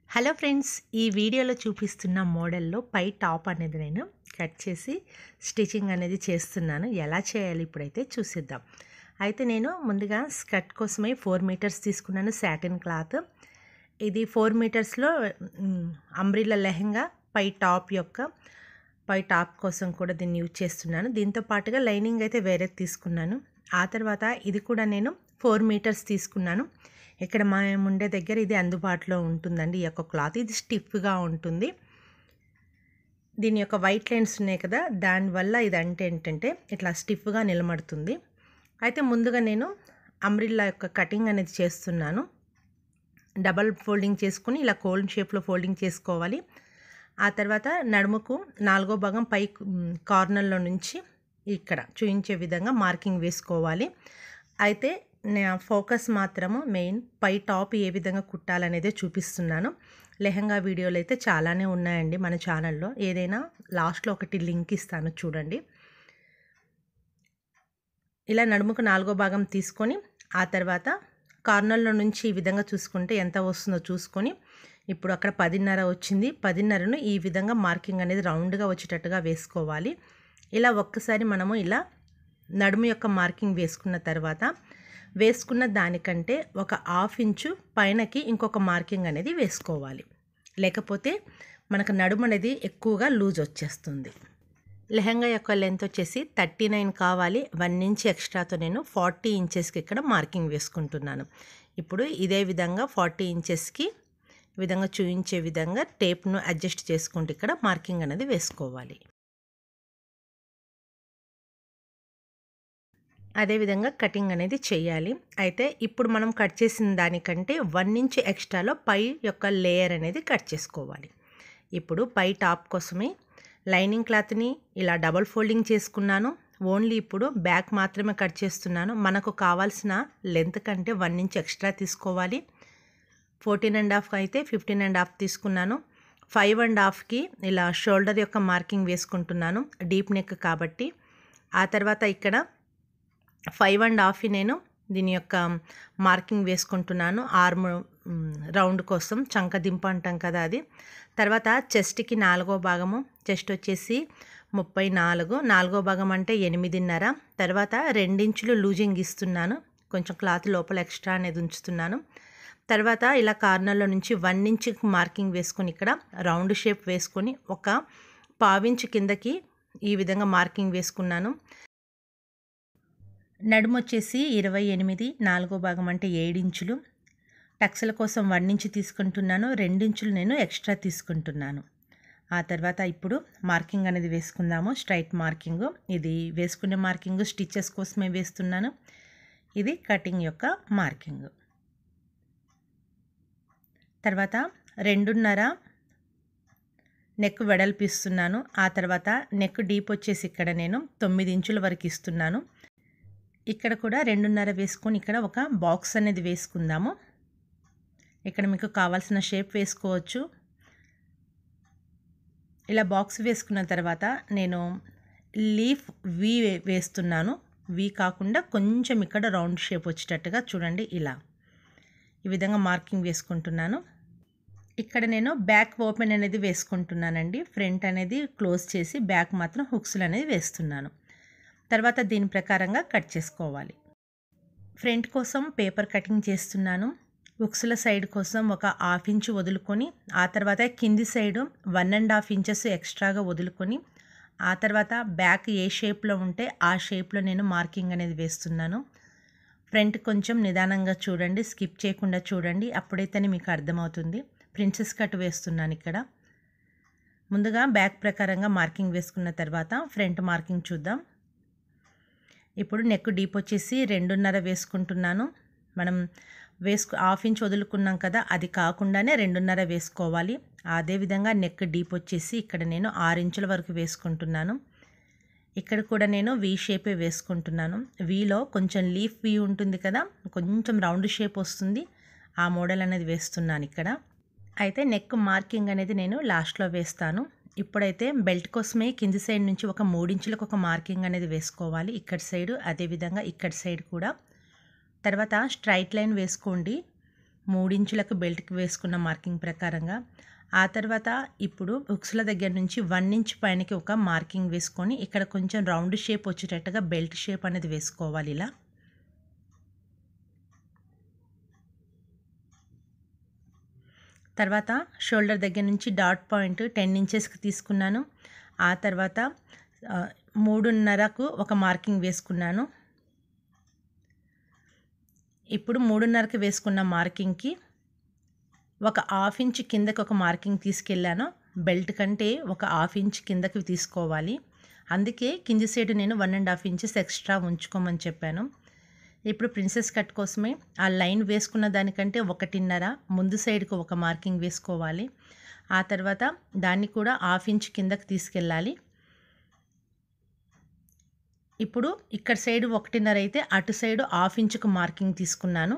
Hello friends, ఈ వీడియోలో చూపిస్తున్న మోడల్‌లో పై టాప్ అనేది నేను కట్ చేసి స్టిచ్చింగ్ అనేది చేస్తున్నాను. ఎలా చేయాలి ఇప్పుడైతే చూసేద్దాం. అయితే నేను ముందుగా స్కర్ట్ కోసమే 4 మీటర్స్ తీసుకున్నాను సాటిన్ క్లాత్. ఇది 4 మీటర్స్‌లో అంబ్రెల్లా లెహెంగా పై టాప్ కోసం కూడా దీన్ని యూజ్ చేస్తున్నాను. దీంతో పాటుగా లైనింగ్ అయితే వేరేది తీసుకున్నాను. ఆ తర్వాత ఇది కూడా నేను 4 మీటర్స్ తీసుకున్నాను. ఇక్కడ మేము ఉండే దగ్గర ఇది అందుబాటులో ఉంటుందండి. ఈ యొక్క క్లాత్ ఇది స్టిఫ్‌గా ఉంటుంది. దీని యొక్క వైట్ లైన్స్ ఉన్నాయి కదా, దానివల్ల ఇదంటే ఏంటంటే ఇట్లా స్టిఫ్‌గా నిలబడుతుంది. అయితే ముందుగా నేను అంబ్రెల్లా యొక్క కటింగ్ అనేది చేస్తున్నాను. డబల్ ఫోల్డింగ్ చేసుకుని ఇలా కోన్ షేప్‌లో ఫోల్డింగ్ చేసుకోవాలి. ఆ తర్వాత నడుముకు 4వ భాగం పై కార్నర్‌లో నుంచి ఇక్కడ చూయించే విధంగా మార్కింగ్ వేసుకోవాలి. అయితే నా ఫోకస్ మాత్రము మెయిన్ పై టాప్ ఏ విధంగా కుట్టాలనేదే చూపిస్తున్నాను. లెహంగా వీడియోలు అయితే చాలానే ఉన్నాయండి మన ఛానల్లో. ఏదైనా లాస్ట్‌లో ఒకటి లింక్ ఇస్తాను చూడండి. ఇలా నడుముకు 4వ భాగం తీసుకొని ఆ తర్వాత కార్నర్‌లో నుంచి ఈ విధంగా చూసుకుంటే ఎంత వస్తుందో చూసుకొని ఇప్పుడు అక్కడ 10:30 వచ్చింది. 10:30ను ఈ విధంగా మార్కింగ్ అనేది రౌండ్‌గా వచ్చేటట్టుగా వేసుకోవాలి. ఇలా ఒక్కసారి మనము ఇలా నడుము యొక్క మార్కింగ్ వేసుకున్న తర్వాత వేసుకున్న దానికంటే ఒక 1/2 ఇంచు పైనకి ఇంకొక మార్కింగ్ అనేది వేసుకోవాలి. లేకపోతే మనకు నడుము అనేది ఎక్కువగా లూజ్ వచ్చేస్తుంది. లెహంగా యొక్క లెంత్ వచ్చేసి 39 కావాలి. 1 ఇంచ్ ఎక్స్ట్రాతో నేను 40 ఇంచెస్కి ఇక్కడ మార్కింగ్ వేసుకుంటున్నాను. ఇప్పుడు ఇదే విధంగా 40 ఇంచెస్కి ఈ విధంగా చూయించే విధంగా టేప్ను అడ్జస్ట్ చేసుకుంటూ ఇక్కడ మార్కింగ్ అనేది వేసుకోవాలి. అదేవిధంగా కటింగ్ అనేది చేయాలి. అయితే ఇప్పుడు మనం కట్ చేసిన దానికంటే 1 ఇంచ్ ఎక్స్ట్రాలో పై యొక్క లేయర్ అనేది కట్ చేసుకోవాలి. ఇప్పుడు పై టాప్ కోసమే లైనింగ్ క్లాత్ని ఇలా డబల్ ఫోల్డింగ్ చేసుకున్నాను. ఓన్లీ ఇప్పుడు బ్యాక్ మాత్రమే కట్ చేస్తున్నాను. మనకు కావాల్సిన లెంత్ కంటే 1 ఇంచ్ ఎక్స్ట్రా తీసుకోవాలి. 14.5 అయితే 15.5 తీసుకున్నాను. 5.5కి ఇలా షోల్డర్ యొక్క మార్కింగ్ వేసుకుంటున్నాను, డీప్ నెక్ కాబట్టి. ఆ తర్వాత ఇక్కడ 5.5 నేను దీని యొక్క మార్కింగ్ వేసుకుంటున్నాను. ఆర్మ్ రౌండ్ కోసం చంకదింప అంటాం కదా అది. తర్వాత చెస్ట్కి 4వ భాగము, చెస్ట్ వచ్చేసి 34, 4వ భాగం అంటే 8.5. తర్వాత 2 ఇంచులు లూజింగ్ ఇస్తున్నాను. కొంచెం క్లాత్ లోపల ఎక్స్ట్రా అనేది ఉంచుతున్నాను. తర్వాత ఇలా కార్నర్లో నుంచి 1 ఇంచ్కి మార్కింగ్ వేసుకొని ఇక్కడ రౌండ్ షేప్ వేసుకొని ఒక 1/2 ఇంచు కిందకి ఈ విధంగా మార్కింగ్ వేసుకున్నాను. నడుము వచ్చేసి 28, 4వ భాగం అంటే 7 ఇంచులు. టక్స్ల కోసం 1 ఇంచు తీసుకుంటున్నాను. 2 ఇంచులు నేను ఎక్స్ట్రా తీసుకుంటున్నాను. ఆ తర్వాత ఇప్పుడు మార్కింగ్ అనేది వేసుకుందాము. స్ట్రైట్ మార్కింగ్, ఇది వేసుకునే మార్కింగ్ స్టిచెస్ కోసమే వేస్తున్నాను. ఇది కటింగ్ యొక్క మార్కింగ్. తర్వాత 2.5 నెక్ వెడల్పు ఇస్తున్నాను. ఆ తర్వాత నెక్ డీప్ వచ్చేసి ఇక్కడ నేను 9 ఇంచుల వరకు ఇస్తున్నాను. ఇక్కడ కూడా 2.5 వేసుకొని ఇక్కడ ఒక బాక్స్ అనేది వేసుకుందాము. ఇక్కడ మీకు కావాల్సిన షేప్ వేసుకోవచ్చు. ఇలా బాక్స్ వేసుకున్న తర్వాత నేను లీఫ్ వి వేస్తున్నాను. వి కాకుండా కొంచెం ఇక్కడ రౌండ్ షేప్ వచ్చేటట్టుగా చూడండి. ఇలా ఈ విధంగా మార్కింగ్ వేసుకుంటున్నాను. ఇక్కడ నేను బ్యాక్ ఓపెన్ అనేది వేసుకుంటున్నానండి. ఫ్రంట్ అనేది క్లోజ్ చేసి బ్యాక్ మాత్రం హుక్స్లు అనేది వేస్తున్నాను. తర్వాత దీని ప్రకారంగా కట్ చేసుకోవాలి. ఫ్రంట్ కోసం పేపర్ కటింగ్ చేస్తున్నాను. హుక్స్ల సైడ్ కోసం ఒక 1/2 ఇంచు వదులుకొని ఆ తర్వాత కింది సైడు 1.5 ఇంచెస్ ఎక్స్ట్రాగా వదులుకొని ఆ తర్వాత బ్యాక్ ఏ షేప్లో ఉంటే ఆ షేప్లో నేను మార్కింగ్ అనేది వేస్తున్నాను. ఫ్రంట్ కొంచెం నిదానంగా చూడండి, స్కిప్ చేయకుండా చూడండి, అప్పుడైతేనే మీకు అర్థమవుతుంది. ప్రిన్సెస్ కట్ వేస్తున్నాను ఇక్కడ. ముందుగా బ్యాక్ ప్రకారంగా మార్కింగ్ వేసుకున్న తర్వాత ఫ్రంట్ మార్కింగ్ చూద్దాం. ఇప్పుడు నెక్ డీప్ వచ్చేసి 2.5 వేసుకుంటున్నాను. మనం 1/2 ఇంచ్ వదులుకున్నాం కదా, అది కాకుండానే 2.5 వేసుకోవాలి. అదేవిధంగా నెక్ డీప్ వచ్చేసి ఇక్కడ నేను 6 ఇంచుల వరకు వేసుకుంటున్నాను. ఇక్కడ కూడా నేను వి షేపే వేసుకుంటున్నాను. వీలో కొంచెం లీఫ్ వి ఉంటుంది కదా, కొంచెం రౌండ్ షేప్ వస్తుంది. ఆ మోడల్ అనేది వేస్తున్నాను ఇక్కడ. అయితే నెక్ మార్కింగ్ అనేది నేను లాస్ట్లో వేస్తాను. ఇప్పుడైతే బెల్ట్ కోసమే కింది సైడ్ నుంచి ఒక 3 ఇంచులకు ఒక మార్కింగ్ అనేది వేసుకోవాలి. ఇక్కడ సైడు అదేవిధంగా ఇక్కడ సైడ్ కూడా. తర్వాత స్ట్రైట్ లైన్ వేసుకోండి. 3 ఇంచులకు బెల్ట్కి వేసుకున్న మార్కింగ్ ప్రకారంగా. ఆ తర్వాత ఇప్పుడు హుక్స్ల దగ్గర నుంచి 1 ఇంచ్ పైనకి ఒక మార్కింగ్ వేసుకొని ఇక్కడ కొంచెం రౌండ్ షేప్ వచ్చేటట్టుగా బెల్ట్ షేప్ అనేది వేసుకోవాలి ఇలా. తర్వాత షోల్డర్ దగ్గర నుంచి డాట్ పాయింట్ 10 ఇంచెస్కి తీసుకున్నాను. ఆ తర్వాత 3.5కు ఒక మార్కింగ్ వేసుకున్నాను. ఇప్పుడు 3.5కి వేసుకున్న మార్కింగ్కి ఒక 1/2 ఇంచ్ కిందకి ఒక మార్కింగ్ తీసుకెళ్ళాను. బెల్ట్ కంటే ఒక 1/2 ఇంచ్ కిందకి తీసుకోవాలి. అందుకే కింది సైడ్ నేను 1.5 ఇంచెస్ ఎక్స్ట్రా ఉంచుకోమని చెప్పాను. ఇప్పుడు ప్రిన్సెస్ కట్ కోసమే ఆ లైన్ వేసుకున్న దానికంటే 1.5 ముందు సైడ్కి ఒక మార్కింగ్ వేసుకోవాలి. ఆ తర్వాత దాన్ని కూడా 1/2 ఇంచ్ కిందకి తీసుకెళ్ళాలి. ఇప్పుడు ఇక్కడ సైడ్ 1.5 అయితే అటు సైడ్ 1/2 ఇంచుకు మార్కింగ్ తీసుకున్నాను.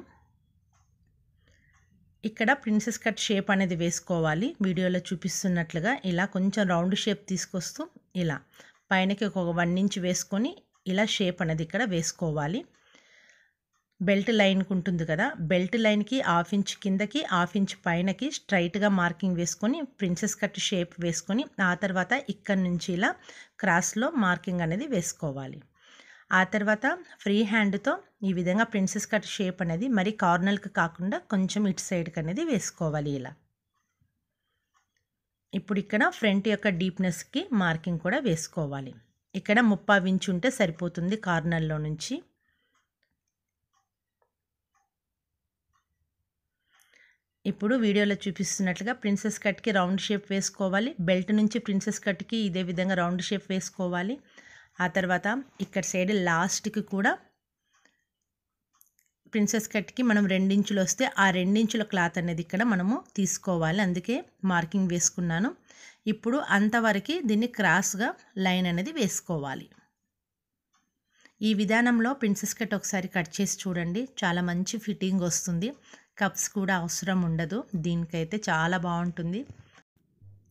ఇక్కడ ప్రిన్సెస్ కట్ షేప్ అనేది వేసుకోవాలి. వీడియోలో చూపిస్తున్నట్లుగా ఇలా కొంచెం రౌండ్ షేప్ తీసుకొస్తూ ఇలా పైనకి ఒక 1 ఇంచ్ వేసుకొని ఇలా షేప్ అనేది ఇక్కడ వేసుకోవాలి. బెల్ట్ లైన్కి ఉంటుంది కదా, బెల్ట్ లైన్కి 1/2 ఇంచ్ కిందకి 1/2 ఇంచ్ పైనకి స్ట్రైట్గా మార్కింగ్ వేసుకొని ప్రిన్సెస్ కట్ షేప్ వేసుకొని ఆ తర్వాత ఇక్కడ నుంచి ఇలా క్రాస్లో మార్కింగ్ అనేది వేసుకోవాలి. ఆ తర్వాత ఫ్రీ హ్యాండ్తో ఈ విధంగా ప్రిన్సెస్ కట్ షేప్ అనేది మరి కార్నర్కి కాకుండా కొంచెం ఇటు సైడ్కి అనేది వేసుకోవాలి ఇలా. ఇప్పుడు ఇక్కడ ఫ్రంట్ యొక్క డీప్నెస్కి మార్కింగ్ కూడా వేసుకోవాలి. ఇక్కడ 3/4 ఇంచ్ ఉంటే సరిపోతుంది కార్నర్లో నుంచి. ఇప్పుడు వీడియోలో చూపిస్తున్నట్లుగా ప్రిన్సెస్ కట్కి రౌండ్ షేప్ వేసుకోవాలి. బెల్ట్ నుంచి ప్రిన్సెస్ కట్కి ఇదే విధంగా రౌండ్ షేప్ వేసుకోవాలి. ఆ తర్వాత ఇక్కడ సైడ్ లాస్ట్కి కూడా ప్రిన్సెస్ కట్కి మనం 2 ఇంచులు వస్తే ఆ 2 ఇంచుల క్లాత్ అనేది ఇక్కడ మనము తీసుకోవాలి. అందుకే మార్కింగ్ వేసుకున్నాను. ఇప్పుడు అంతవరకు దీన్ని క్రాస్గా లైన్ అనేది వేసుకోవాలి. ఈ విధానంలో ప్రిన్సెస్ కట్ ఒకసారి కట్ చేసి చూడండి. చాలా మంచి ఫిట్టింగ్ వస్తుంది. కప్స్ కూడా అవసరం ఉండదు. దీనికైతే చాలా బాగుంటుంది.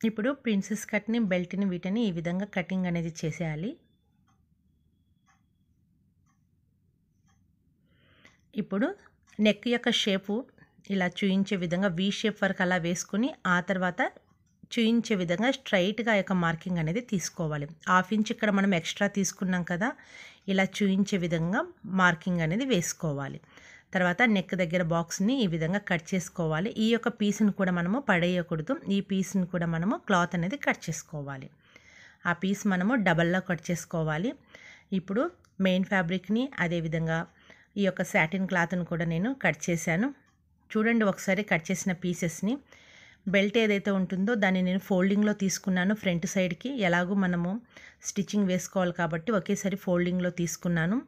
ఇప్పుడు ప్రిన్సెస్ కట్ని బెల్ట్ని వీటిని ఈ విధంగా కటింగ్ అనేది చేసేయాలి. ఇప్పుడు నెక్ యొక్క షేపు ఇలా చూయించే విధంగా వీ షేప్ వరకు అలా వేసుకొని ఆ తర్వాత చూయించే విధంగా స్ట్రైట్గా యొక్క మార్కింగ్ అనేది తీసుకోవాలి. 1/2 ఇంచ్ ఇక్కడ మనం ఎక్స్ట్రా తీసుకున్నాం కదా, ఇలా చూయించే విధంగా మార్కింగ్ అనేది వేసుకోవాలి. తర్వాత నెక్ దగ్గర బాక్స్ని ఈ విధంగా కట్ చేసుకోవాలి. ఈ యొక్క పీస్ని కూడా మనము పడేయకూడదు. ఈ పీస్ని కూడా మనము క్లాత్ అనేది కట్ చేసుకోవాలి. ఆ పీస్ మనము డబల్లో కట్ చేసుకోవాలి. ఇప్పుడు మెయిన్ ఫ్యాబ్రిక్ని అదేవిధంగా ఈ యొక్క సాటిన్ క్లాత్ని కూడా నేను కట్ చేశాను. చూడండి ఒకసారి కట్ చేసిన పీసెస్ని. బెల్ట్ ఏదైతే ఉంటుందో దాన్ని నేను ఫోల్డింగ్లో తీసుకున్నాను ఫ్రంట్ సైడ్కి. ఎలాగూ మనము స్టిచ్చింగ్ వేసుకోవాలి కాబట్టి ఒకేసారి ఫోల్డింగ్లో తీసుకున్నాను.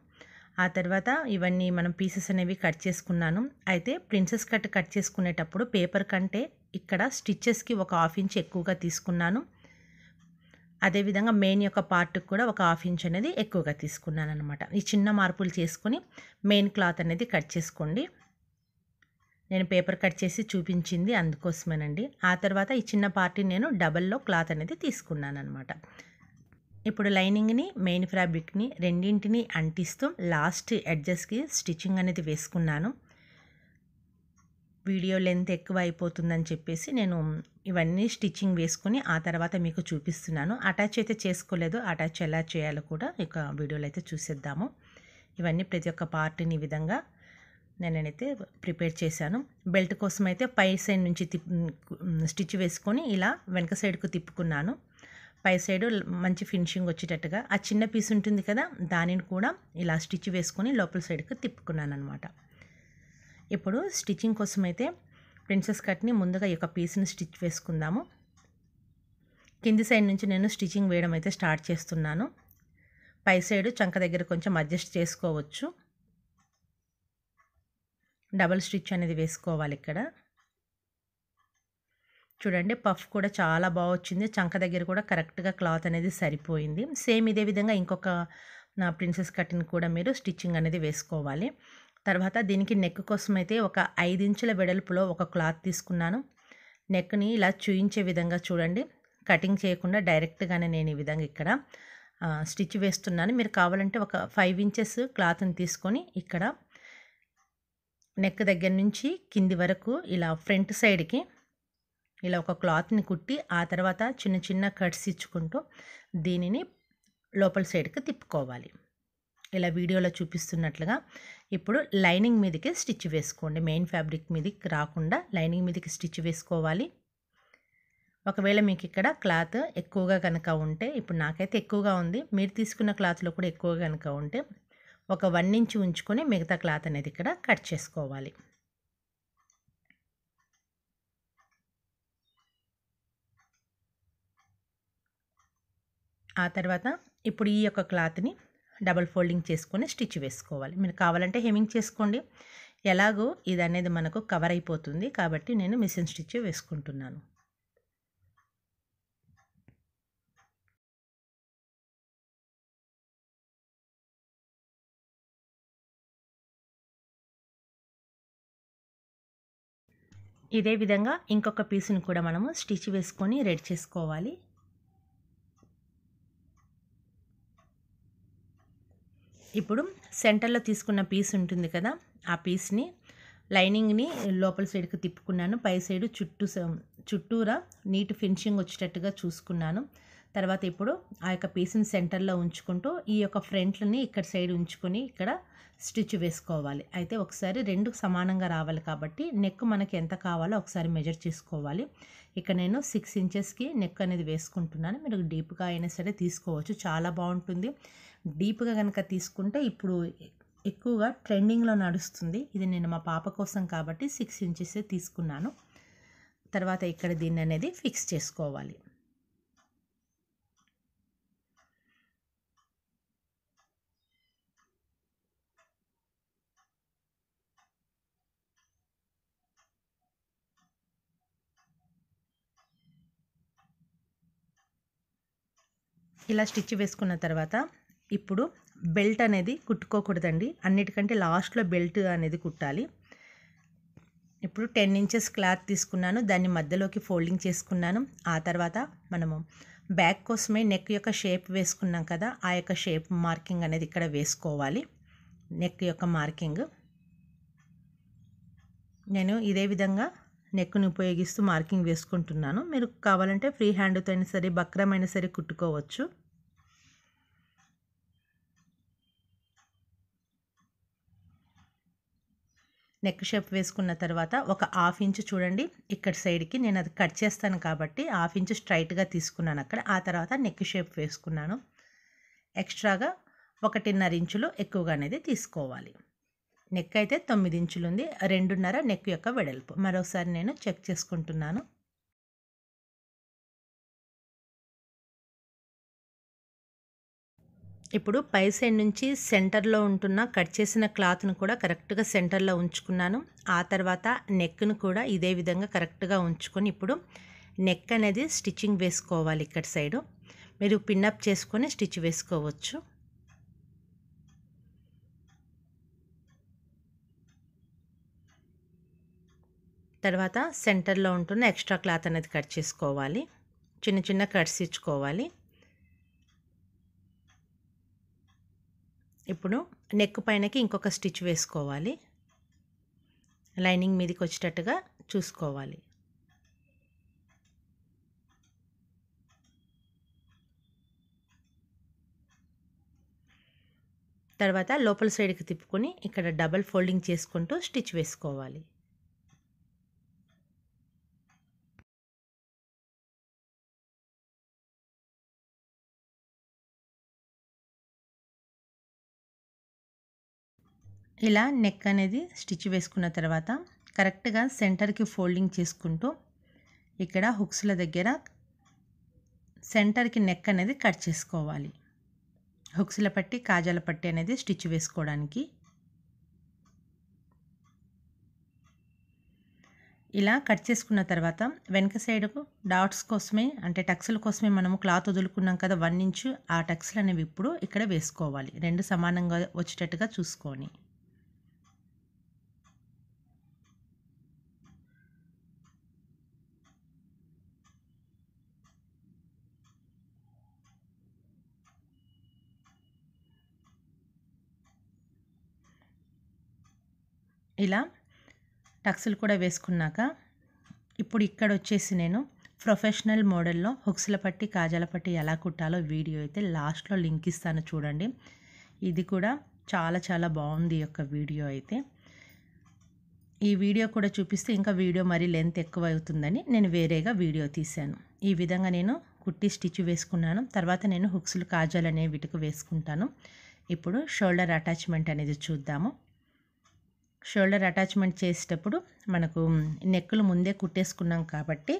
ఆ తర్వాత ఇవన్నీ మనం పీసెస్ అనేవి కట్ చేసుకున్నాను. అయితే ప్రిన్సెస్ కట్ చేసుకునేటప్పుడు పేపర్ కంటే ఇక్కడ స్టిచ్చెస్కి ఒక 1/2 ఇంచ్ ఎక్కువగా తీసుకున్నాను. అదేవిధంగా మెయిన్ యొక్క పార్ట్కి కూడా ఒక 1/2 ఇంచ్ అనేది ఎక్కువగా తీసుకున్నాను అనమాట. ఈ చిన్న మార్పులు చేసుకొని మెయిన్ క్లాత్ అనేది కట్ చేసుకోండి. నేను పేపర్ కట్ చేసి చూపించింది అందుకోసమేనండి. ఆ తర్వాత ఈ చిన్న పార్ట్ని నేను డబల్లో క్లాత్ అనేది తీసుకున్నాను అనమాట. ఇప్పుడు లైనింగ్ని మెయిన్ ఫ్యాబ్రిక్ని రెండింటిని అంటిస్తూ లాస్ట్ ఎడ్జెస్కి స్టిచ్చింగ్ అనేది వేసుకున్నాను. వీడియో లెంత్ ఎక్కువ అయిపోతుందని చెప్పేసి నేను ఇవన్నీ స్టిచ్చింగ్ వేసుకొని ఆ తర్వాత మీకు చూపిస్తున్నాను. అటాచ్ అయితే చేసుకోలేదు. అటాచ్ ఎలా చేయాలో కూడా ఇక వీడియోలో అయితే చూసేద్దాము. ఇవన్నీ ప్రతి ఒక్క పార్ట్ని ఈ విధంగా నేనైతే ప్రిపేర్ చేశాను. బెల్ట్ కోసం అయితే పై సైడ్ నుంచి స్టిచ్ వేసుకొని ఇలా వెనక సైడ్కు తిప్పుకున్నాను. పై సైడు మంచి ఫినిషింగ్ వచ్చేటట్టుగా ఆ చిన్న పీస్ ఉంటుంది కదా, దానిని కూడా ఇలా స్టిచ్ వేసుకొని లోపల సైడ్కి తిప్పుకున్నాను అనమాట. ఇప్పుడు స్టిచ్చింగ్ కోసం అయితే ప్రిన్సెస్ కట్ని ముందుగా ఈ యొక్క పీస్ని స్టిచ్ వేసుకుందాము. కింది సైడ్ నుంచి నేను స్టిచ్చింగ్ వేయడం అయితే స్టార్ట్ చేస్తున్నాను. పై సైడు చంక దగ్గర కొంచెం అడ్జస్ట్ చేసుకోవచ్చు. డబల్ స్టిచ్ అనేది వేసుకోవాలి ఇక్కడ. చూడండి పఫ్ కూడా చాలా బాగా వచ్చింది. చంక దగ్గర కూడా కరెక్ట్గా క్లాత్ అనేది సరిపోయింది. సేమ్ ఇదే విధంగా ఇంకొక నా ప్రిన్సెస్ కట్ని కూడా మీరు స్టిచ్చింగ్ అనేది వేసుకోవాలి. తర్వాత దీనికి నెక్ కోసం అయితే ఒక 5 ఇంచుల వెడల్పులో ఒక క్లాత్ తీసుకున్నాను. నెక్ని ఇలా చూయించే విధంగా చూడండి, కటింగ్ చేయకుండా డైరెక్ట్గానే నేను ఈ విధంగా ఇక్కడ స్టిచ్ వేస్తున్నాను. మీరు కావాలంటే ఒక 5 ఇంచెస్ క్లాత్ని తీసుకొని ఇక్కడ నెక్ దగ్గర నుంచి కింది వరకు ఇలా ఫ్రంట్ సైడ్కి ఇలా ఒక క్లాత్ని కుట్టి ఆ తర్వాత చిన్న చిన్న కట్స్ ఇచ్చుకుంటూ దీనిని లోపల సైడ్కి తిప్పుకోవాలి. ఇలా వీడియోలో చూపిస్తున్నట్లుగా ఇప్పుడు లైనింగ్ మీదకి స్టిచ్ వేసుకోండి. మెయిన్ ఫ్యాబ్రిక్ మీదకి రాకుండా లైనింగ్ మీదకి స్టిచ్ వేసుకోవాలి. ఒకవేళ మీకు ఇక్కడ క్లాత్ ఎక్కువగా కనుక ఉంటే, ఇప్పుడు నాకైతే ఎక్కువగా ఉంది, మీరు తీసుకున్న క్లాత్లో కూడా ఎక్కువగా కనుక ఉంటే ఒక 1 ఇంచ్ ఉంచుకొని మిగతా క్లాత్ అనేది ఇక్కడ కట్ చేసుకోవాలి. ఆ తర్వాత ఇప్పుడు ఈ యొక్క క్లాత్ని డబల్ ఫోల్డింగ్ చేసుకొని స్టిచ్ వేసుకోవాలి. మీరు కావాలంటే హెమ్మింగ్ చేసుకోండి. ఎలాగో ఇది అనేది మనకు కవర్ అయిపోతుంది కాబట్టి నేను మిషన్ స్టిచ్ వేసుకుంటున్నాను. ఇదే విధంగా ఇంకొక పీస్ని కూడా మనము స్టిచ్ వేసుకొని రెడీ చేసుకోవాలి. ఇప్పుడు సెంటర్లో తీసుకున్న పీస్ ఉంటుంది కదా, ఆ పీస్ని లైనింగ్ని లోపల సైడ్కి తిప్పుకున్నాను. పై సైడు చుట్టూరా నీట్ ఫినిషింగ్ వచ్చేటట్టుగా చూసుకున్నాను. తర్వాత ఇప్పుడు ఆ యొక్క పీస్ని సెంటర్లో ఉంచుకుంటూ ఈ యొక్క ఫ్రంట్లని ఇక్కడ సైడ్ ఉంచుకొని ఇక్కడ స్టిచ్ వేసుకోవాలి. అయితే ఒకసారి రెండు సమానంగా రావాలి కాబట్టి నెక్ మనకి ఎంత కావాలో ఒకసారి మెజర్ చేసుకోవాలి. ఇక్కడ నేను 6 ఇంచెస్కి నెక్ అనేది వేసుకుంటున్నాను. మీరు డీప్గా అయినా సరే తీసుకోవచ్చు, చాలా బాగుంటుంది. డీప్గా కనుక తీసుకుంటే ఇప్పుడు ఎక్కువగా ట్రెండింగ్లో నడుస్తుంది. ఇది నేను మా పాప కోసం కాబట్టి 6 ఇంచెస్ తీసుకున్నాను. తర్వాత ఇక్కడ దీన్ని అనేది ఫిక్స్ చేసుకోవాలి. ఇలా స్టిచ్ వేసుకున్న తర్వాత ఇప్పుడు బెల్ట్ అనేది కుట్టుకోకూడదండి. అన్నిటికంటే లాస్ట్లో బెల్ట్ అనేది కుట్టాలి. ఇప్పుడు 10 ఇంచెస్ క్లాత్ తీసుకున్నాను, దాన్ని మధ్యలోకి ఫోల్డింగ్ చేసుకున్నాను. ఆ తర్వాత మనము బ్యాక్ కోసమే నెక్ యొక్క షేప్ వేసుకున్నాం కదా, ఆ యొక్క షేప్ మార్కింగ్ అనేది ఇక్కడ వేసుకోవాలి. నెక్ యొక్క మార్కింగ్ నేను ఇదే విధంగా నెక్ని ఉపయోగిస్తూ మార్కింగ్ వేసుకుంటున్నాను. మీరు కావాలంటే ఫ్రీ హ్యాండ్తో అయినా సరే బక్రం అయినా సరే కుట్టుకోవచ్చు. నెక్ షేప్ వేసుకున్న తర్వాత ఒక 1/2 ఇంచ్ చూడండి ఇక్కడ సైడ్కి నేను అది కట్ చేస్తాను కాబట్టి 1/2 ఇంచ్ స్ట్రైట్గా తీసుకున్నాను అక్కడ. ఆ తర్వాత నెక్ షేప్ వేసుకున్నాను. ఎక్స్ట్రాగా 1.5 ఇంచులు ఎక్కువగా అనేది తీసుకోవాలి. నెక్ అయితే 9 ఇంచులు ఉంది, 2.5 నెక్ యొక్క వెడల్పు. మరోసారి నేను చెక్ చేసుకుంటున్నాను. ఇప్పుడు పై సైడ్ నుంచి సెంటర్లో ఉంటున్న కట్ చేసిన క్లాత్ను కూడా కరెక్ట్గా సెంటర్లో ఉంచుకున్నాను. ఆ తర్వాత నెక్ను కూడా ఇదే విధంగా కరెక్ట్గా ఉంచుకొని ఇప్పుడు నెక్ అనేది స్టిచ్చింగ్ వేసుకోవాలి. ఇక్కడ సైడు మీరు పిన్అప్ చేసుకొని స్టిచ్ వేసుకోవచ్చు. తర్వాత సెంటర్లో ఉంటున్న ఎక్స్ట్రా క్లాత్ అనేది కట్ చేసుకోవాలి. చిన్న చిన్న కట్స్ ఇచ్చుకోవాలి. ఇప్పుడు నెక్ పైనకి ఇంకొక స్టిచ్ వేసుకోవాలి. లైనింగ్ మీదకి వచ్చేటట్టుగా చూసుకోవాలి. తర్వాత లోపల సైడ్కి తిప్పుకొని ఇక్కడ డబల్ ఫోల్డింగ్ చేసుకుంటూ స్టిచ్ వేసుకోవాలి. ఇలా నెక్ అనేది స్టిచ్ వేసుకున్న తర్వాత కరెక్ట్గా సెంటర్కి ఫోల్డింగ్ చేసుకుంటూ ఇక్కడ హుక్స్ల దగ్గర సెంటర్కి నెక్ అనేది కట్ చేసుకోవాలి. హుక్స్ల పట్టి కాజాల పట్టి అనేది స్టిచ్ వేసుకోవడానికి. ఇలా కట్ చేసుకున్న తర్వాత వెనక సైడ్కు డాట్స్ కోసమే అంటే టక్స్ల కోసమే మనము క్లాత్ వదులుకున్నాం కదా 1 ఇంచు, ఆ టక్స్లు అనేవి ఇప్పుడు ఇక్కడ వేసుకోవాలి. రెండు సమానంగా వచ్చేటట్టుగా చూసుకొని ఇలా టక్స్లు కూడా వేసుకున్నాక ఇప్పుడు ఇక్కడ వచ్చేసి నేను ప్రొఫెషనల్ మోడల్లో హుక్స్ల పట్టి కాజాల పట్టి ఎలా కుట్టాలో వీడియో అయితే లాస్ట్లో లింక్ ఇస్తాను చూడండి. ఇది కూడా చాలా చాలా బాగుంది ఈ యొక్క వీడియో అయితే. ఈ వీడియో కూడా చూపిస్తే ఇంకా వీడియో మరి లెంత్ ఎక్కువ అవుతుందని నేను వేరేగా వీడియో తీశాను. ఈ విధంగా నేను కుట్టి స్టిచ్ వేసుకున్నాను. తర్వాత నేను హుక్స్లు కాజాలు అనేవి వీటికి వేసుకుంటాను. ఇప్పుడు షోల్డర్ అటాచ్మెంట్ అనేది చూద్దాము. షోల్డర్ అటాచ్మెంట్ చేసేటప్పుడు మనకు నెక్కులు ముందే కుట్టేసుకున్నాం కాబట్టి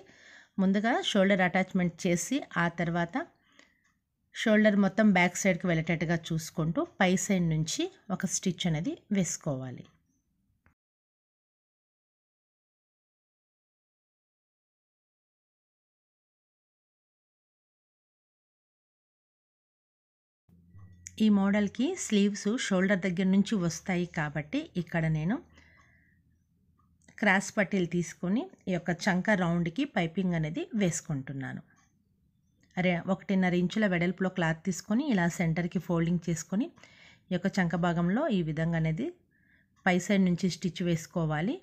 ముందుగా షోల్డర్ అటాచ్మెంట్ చేసి ఆ తర్వాత షోల్డర్ మొత్తం బ్యాక్ సైడ్కి వెళ్ళేటట్టుగా చూసుకుంటూ పై సైడ్ నుంచి ఒక స్టిచ్ అనేది వేసుకోవాలి. ఈ మోడల్కి స్లీవ్స్ షోల్డర్ దగ్గర నుంచి వస్తాయి కాబట్టి ఇక్కడ నేను క్రాస్ పట్టీలు తీసుకొని ఈ యొక్క చంక రౌండ్కి పైపింగ్ అనేది వేసుకుంటున్నాను. 1.5 ఇంచుల వెడల్పులో క్లాత్ తీసుకొని ఇలా సెంటర్కి ఫోల్డింగ్ చేసుకొని ఈ యొక్క చంక భాగంలో ఈ విధంగా అనేది పై సైడ్ నుంచి స్టిచ్ వేసుకోవాలి.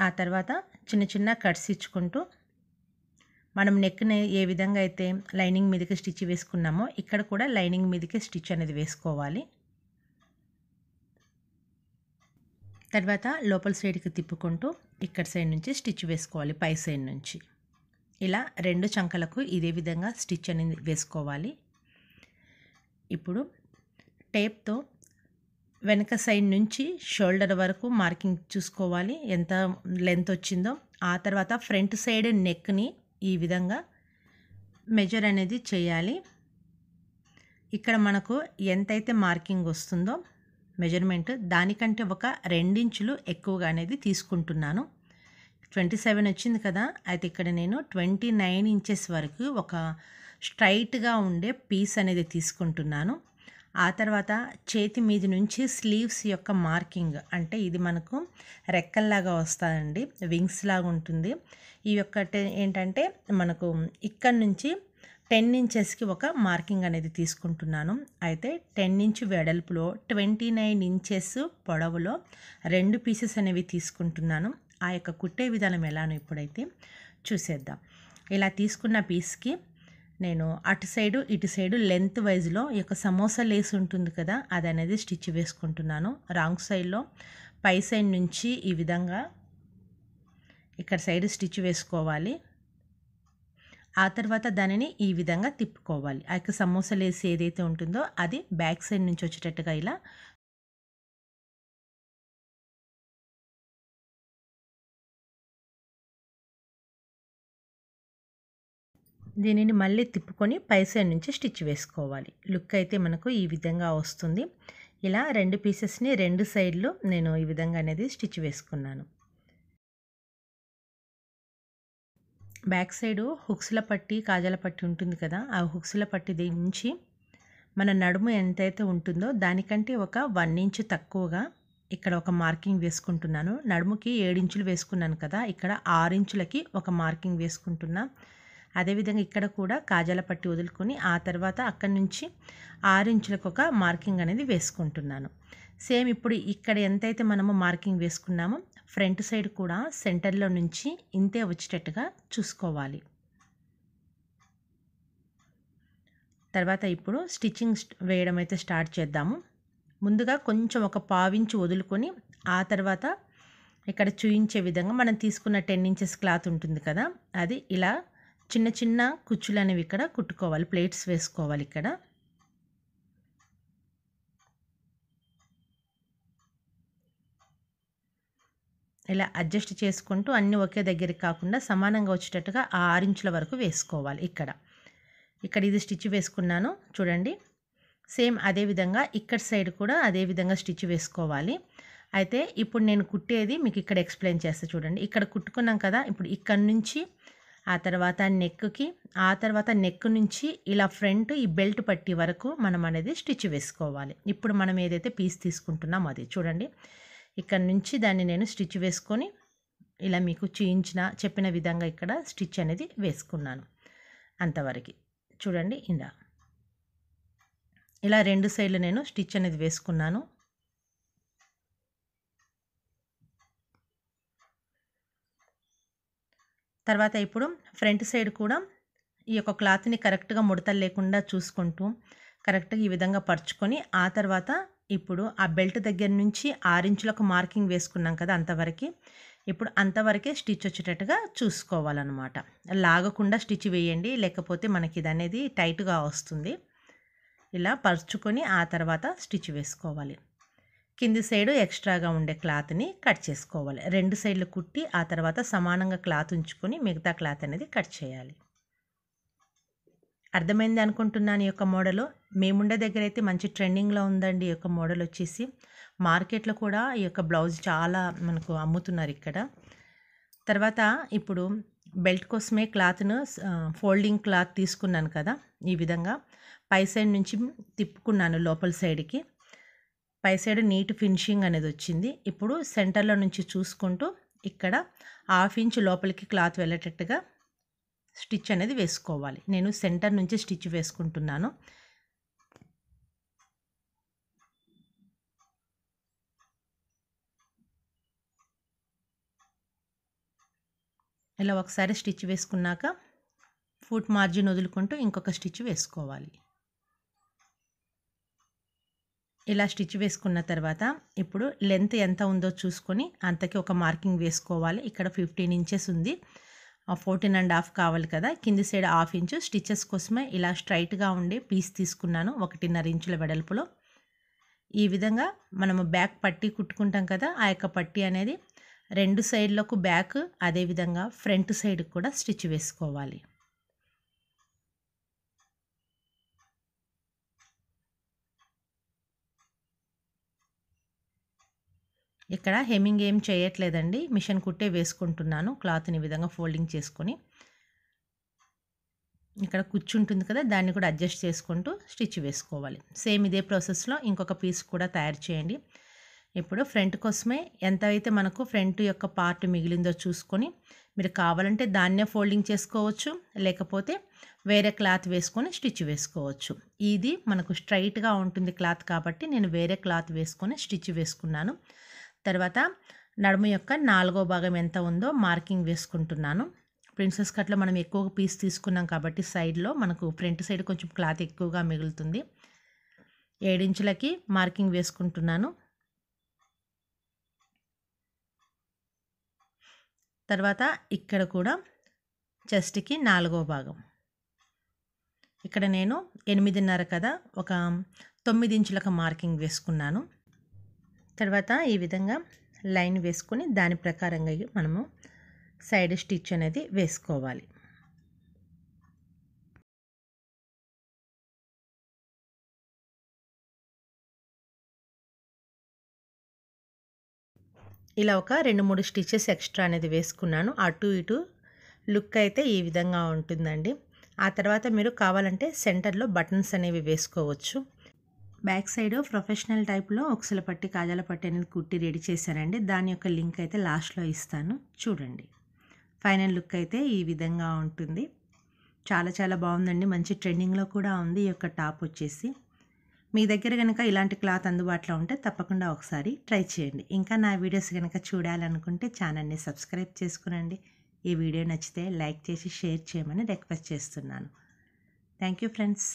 ఆ తర్వాత చిన్న చిన్న కట్స్ ఇచ్చుకుంటూ మనం నెక్ని ఏ విధంగా అయితే లైనింగ్ మీదకి స్టిచ్ వేసుకున్నామో ఇక్కడ కూడా లైనింగ్ మీదకి స్టిచ్ అనేది వేసుకోవాలి. తర్వాత లోపల సైడ్కి తిప్పుకుంటూ ఇక్కడ సైడ్ నుంచి స్టిచ్ వేసుకోవాలి పై సైడ్ నుంచి. ఇలా 2 చంకలకు ఇదే విధంగా స్టిచ్ అనేది వేసుకోవాలి. ఇప్పుడు టేప్తో వెనక సైడ్ నుంచి షోల్డర్ వరకు మార్కింగ్ చూసుకోవాలి ఎంత లెంత్ వచ్చిందో. ఆ తర్వాత ఫ్రంట్ సైడ్ నెక్ని ఈ విధంగా మెజర్ అనేది చేయాలి. ఇక్కడ మనకు ఎంతైతే మార్కింగ్ వస్తుందో మెజర్మెంట్ దానికంటే ఒక 2 ఇంచులు ఎక్కువగా అనేది తీసుకుంటున్నాను. 27 వచ్చింది కదా, అయితే ఇక్కడ నేను 29 ఇంచెస్ వరకు ఒక స్ట్రైట్గా ఉండే పీస్ అనేది తీసుకుంటున్నాను. ఆ తర్వాత చేతి మీది నుంచి స్లీవ్స్ యొక్క మార్కింగ్ అంటే ఇది మనకు రెక్కల్లాగా వస్తుందండి, వింగ్స్ లాగా ఉంటుంది. ఈ యొక్క ఏంటంటే మనకు ఇక్కడ నుంచి 10 ఇంచెస్కి ఒక మార్కింగ్ అనేది తీసుకుంటున్నాను. అయితే 10 ఇంచ్ వెడల్పులో 29 ఇంచెస్ పొడవులో 2 పీసెస్ అనేవి తీసుకుంటున్నాను. ఆ యొక్క కుట్టే విధానం ఎలానో ఇప్పుడైతే చూసేద్దాం. ఇలా తీసుకున్న పీస్కి నేను అటు సైడు ఇటు సైడు లెంత్ వైజ్లో ఈ యొక్క సమోసా లేస్ ఉంటుంది కదా, అది అనేది స్టిచ్ వేసుకుంటున్నాను. రాంగ్ సైడ్లో పై సైడ్ నుంచి ఈ విధంగా ఇక్కడ సైడ్ స్టిచ్ వేసుకోవాలి. ఆ తర్వాత దానిని ఈ విధంగా తిప్పుకోవాలి. ఆ యొక్క సమోసా లేస్ ఏదైతే ఉంటుందో అది బ్యాక్ సైడ్ నుంచి వచ్చేటట్టుగా ఇలా దీనిని మళ్ళీ తిప్పుకొని పై సైడ్ నుంచి స్టిచ్ వేసుకోవాలి. లుక్ అయితే మనకు ఈ విధంగా వస్తుంది. ఇలా 2 పీసెస్ని 2 సైడ్లు నేను ఈ విధంగా అనేది స్టిచ్ వేసుకున్నాను. బ్యాక్ సైడు హుక్స్ల పట్టి కాజాల పట్టి ఉంటుంది కదా, ఆ హుక్స్ల పట్టి దించి మన నడుము ఎంతైతే ఉంటుందో దానికంటే ఒక 1 ఇంచు తక్కువగా ఇక్కడ ఒక మార్కింగ్ వేసుకుంటున్నాను. నడుముకి 7 ఇంచులు వేసుకున్నాను కదా, ఇక్కడ 6 ఇంచులకి ఒక మార్కింగ్ వేసుకుంటున్నా. అదేవిధంగా ఇక్కడ కూడా కాజాల పట్టి వదులుకొని ఆ తర్వాత అక్కడి నుంచి 6 ఇంచులకు ఒక మార్కింగ్ అనేది వేసుకుంటున్నాను. సేమ్ ఇప్పుడు ఇక్కడ ఎంతైతే మనము మార్కింగ్ వేసుకున్నామో ఫ్రంట్ సైడ్ కూడా సెంటర్లో నుంచి ఇంతే వచ్చేటట్టుగా చూసుకోవాలి. తర్వాత ఇప్పుడు స్టిచ్చింగ్ వేయడం అయితే స్టార్ట్ చేద్దాము. ముందుగా కొంచెం ఒక 1/4 ఇంచు వదులుకొని ఆ తర్వాత ఇక్కడ చూయించే విధంగా మనం తీసుకున్న 10 ఇంచెస్ క్లాత్ ఉంటుంది కదా, అది ఇలా చిన్న చిన్న కుచ్చులు అనేవి ఇక్కడ కుట్టుకోవాలి, ప్లేట్స్ వేసుకోవాలి. ఇక్కడ ఇలా అడ్జస్ట్ చేసుకుంటూ అన్నీ ఒకే దగ్గరికి కాకుండా సమానంగా వచ్చేటట్టుగా 6 ఇంచుల వరకు వేసుకోవాలి. ఇక్కడ ఇది స్టిచ్ వేసుకున్నాను చూడండి. సేమ్ అదేవిధంగా ఇక్కడ సైడ్ కూడా అదేవిధంగా స్టిచ్ వేసుకోవాలి. అయితే ఇప్పుడు నేను కుట్టేది మీకు ఇక్కడ ఎక్స్ప్లెయిన్ చేస్తా చూడండి. ఇక్కడ కుట్టుకున్నాం కదా, ఇప్పుడు ఇక్కడ నుంచి ఆ తర్వాత నెక్కి, ఆ తర్వాత నెక్ నుంచి ఇలా ఫ్రంట్ ఈ బెల్ట్ పట్టి వరకు మనం అనేది స్టిచ్ వేసుకోవాలి. ఇప్పుడు మనం ఏదైతే పీస్ తీసుకుంటున్నామో అది చూడండి. ఇక్కడ నుంచి దాన్ని నేను స్టిచ్ వేసుకొని ఇలా మీకు చెప్పిన విధంగా ఇక్కడ స్టిచ్ అనేది వేసుకున్నాను. అంతవరకు చూడండి. ఇలా 2 సైడ్లు నేను స్టిచ్ అనేది వేసుకున్నాను. తర్వాత ఇప్పుడు ఫ్రంట్ సైడ్ కూడా ఈ యొక్క క్లాత్‌ని కరెక్ట్‌గా ముడతలు లేకుండా చూసుకుంటూ కరెక్ట్‌గా ఈ విధంగా పరుచుకొని ఆ తర్వాత ఇప్పుడు ఆ బెల్ట్ దగ్గర నుంచి 6 ఇంచులకు మార్కింగ్ వేసుకున్నాం కదా అంతవరకి. ఇప్పుడు అంతవరకే స్టిచ్ వచ్చేటట్టుగా చూసుకోవాలన్నమాట. లాగకుండా స్టిచ్ వేయండి, లేకపోతే మనకి ఇది అనేది టైట్‌గా వస్తుంది. ఇలా పరుచుకొని ఆ తర్వాత స్టిచ్ వేసుకోవాలి. కింది సైడు ఎక్స్ట్రాగా ఉండే క్లాత్‌ని కట్ చేసుకోవాలి. 2 సైడ్లు కుట్టి ఆ తర్వాత సమానంగా క్లాత్ ఉంచుకొని మిగతా క్లాత్ అనేది కట్ చేయాలి. అర్థమైంది అనుకుంటున్నాను ఈ యొక్క మోడలు. మేముండే దగ్గర అయితే మంచి ట్రెండింగ్‌లో ఉందండి ఈ యొక్క మోడల్ వచ్చేసి. మార్కెట్‌లో కూడా ఈ యొక్క బ్లౌజ్ చాలా మనకు అమ్ముతున్నారు ఇక్కడ. తర్వాత ఇప్పుడు బెల్ట్ కోసమే క్లాత్‌ను ఫోల్డింగ్ క్లాత్ తీసుకున్నాను కదా! ఈ విధంగా పై సైడ్ నుంచి తిప్పుకున్నాను లోపల సైడ్‌కి. పై సైడ్ నీట్ ఫినిషింగ్ అనేది వచ్చింది. ఇప్పుడు సెంటర్‌లో నుంచి చూసుకుంటూ ఇక్కడ 1/2 ఇంచ్ లోపలికి క్లాత్ వెళ్ళేటట్టుగా స్టిచ్ అనేది వేసుకోవాలి. నేను సెంటర్ నుంచి స్టిచ్ వేసుకుంటున్నాను. ఇలా ఒకసారి స్టిచ్ వేసుకున్నాక ఫుట్ మార్జిన్ వదులుకుంటూ ఇంకొక స్టిచ్ వేసుకోవాలి. ఇలా స్టిచ్ వేసుకున్న తర్వాత ఇప్పుడు లెంత్ ఎంత ఉందో చూసుకొని అంతకి ఒక మార్కింగ్ వేసుకోవాలి. ఇక్కడ 15 ఇంచెస్ ఉంది. 14.5 కావాలి కదా! కింది సైడ్ 1/2 ఇంచు స్టిచెస్ కోసమే ఇలా స్ట్రైట్‌గా ఉండే పీస్ తీసుకున్నాను 1.5 ఇంచుల వెడల్పులో. ఈ విధంగా మనము బ్యాక్ పట్టీ కుట్టుకుంటాం కదా! ఆ యొక్క పట్టీ అనేది 2 సైడ్లకు బ్యాక్, అదేవిధంగా ఫ్రంట్ సైడ్‌కి కూడా స్టిచ్ వేసుకోవాలి. ఇక్కడ హెమ్మింగ్ ఏం చేయట్లేదండి. మిషన్ కుట్టే వేసుకుంటున్నాను. క్లాత్‌ని ఈ విధంగా ఫోల్డింగ్ చేసుకొని. ఇక్కడ కుచ్చుంటుంది కదా! దాన్ని కూడా అడ్జస్ట్ చేసుకుంటూ స్టిచ్ వేసుకోవాలి. సేమ్ ఇదే ప్రాసెస్‌లో ఇంకొక పీస్ కూడా తయారు చేయండి. ఇప్పుడు ఫ్రంట్ కోసమే ఎంత అయితే మనకు ఫ్రంట్ యొక్క పార్ట్ మిగిలిందో చూసుకొని మీరు కావాలంటే దాన్నే ఫోల్డింగ్ చేసుకోవచ్చు. లేకపోతే వేరే క్లాత్ వేసుకొని స్టిచ్ వేసుకోవచ్చు. ఇది మనకు స్ట్రైట్‌గా ఉంటుంది క్లాత్ కాబట్టి నేను వేరే క్లాత్ వేసుకొని స్టిచ్ వేసుకున్నాను. తర్వాత నడుము యొక్క 4వ భాగం ఎంత ఉందో మార్కింగ్ వేసుకుంటున్నాను. ప్రిన్సెస్ కట్‌లో మనం ఎక్కువ పీస్ తీసుకున్నాం కాబట్టి సైడ్‌లో మనకు ఫ్రంట్ సైడ్ కొంచెం క్లాత్ ఎక్కువగా మిగులుతుంది. 7 ఇంచులకి మార్కింగ్ వేసుకుంటున్నాను. తర్వాత ఇక్కడ కూడా చెస్ట్‌కి 4వ భాగం. ఇక్కడ నేను 8.5 కదా! ఒక 9 ఇంచులకు మార్కింగ్ వేసుకున్నాను. తర్వాత ఈ విధంగా లైన్ వేసుకొని దాని ప్రకారంగా మనము సైడ్ స్టిచ్ అనేది వేసుకోవాలి. ఇలా ఒక 2-3 స్టిచెస్ ఎక్స్ట్రా అనేది వేసుకున్నాను. అటు ఇటు లుక్ అయితే ఈ విధంగా ఉంటుందండి. ఆ తర్వాత మీరు కావాలంటే సెంటర్‌లో బటన్స్ అనేవి వేసుకోవచ్చు. బ్యాక్ సైడ్ ప్రొఫెషనల్ టైప్‌లో ఉక్సుల పట్టి, కాజాల పట్టి అనేది కుట్టి రెడీ చేశానండి. దాని యొక్క లింక్ అయితే లాస్ట్‌లో ఇస్తాను చూడండి. ఫైనల్ లుక్ అయితే ఈ విధంగా ఉంటుంది. చాలా చాలా బాగుందండి. మంచి ట్రెండింగ్‌లో కూడా ఉంది ఈ యొక్క టాప్ వచ్చేసి. మీ దగ్గర గనక ఇలాంటి క్లాత్ అందుబాటులో ఉంటే తప్పకుండా ఒకసారి ట్రై చేయండి. ఇంకా నా వీడియోస్ గనక చూడాలనుకుంటే ఛానల్‌ని సబ్స్క్రైబ్ చేసుకునండి. ఈ వీడియో నచ్చితే లైక్ చేసి షేర్ చేయమని రిక్వెస్ట్ చేస్తున్నాను. Thank you friends.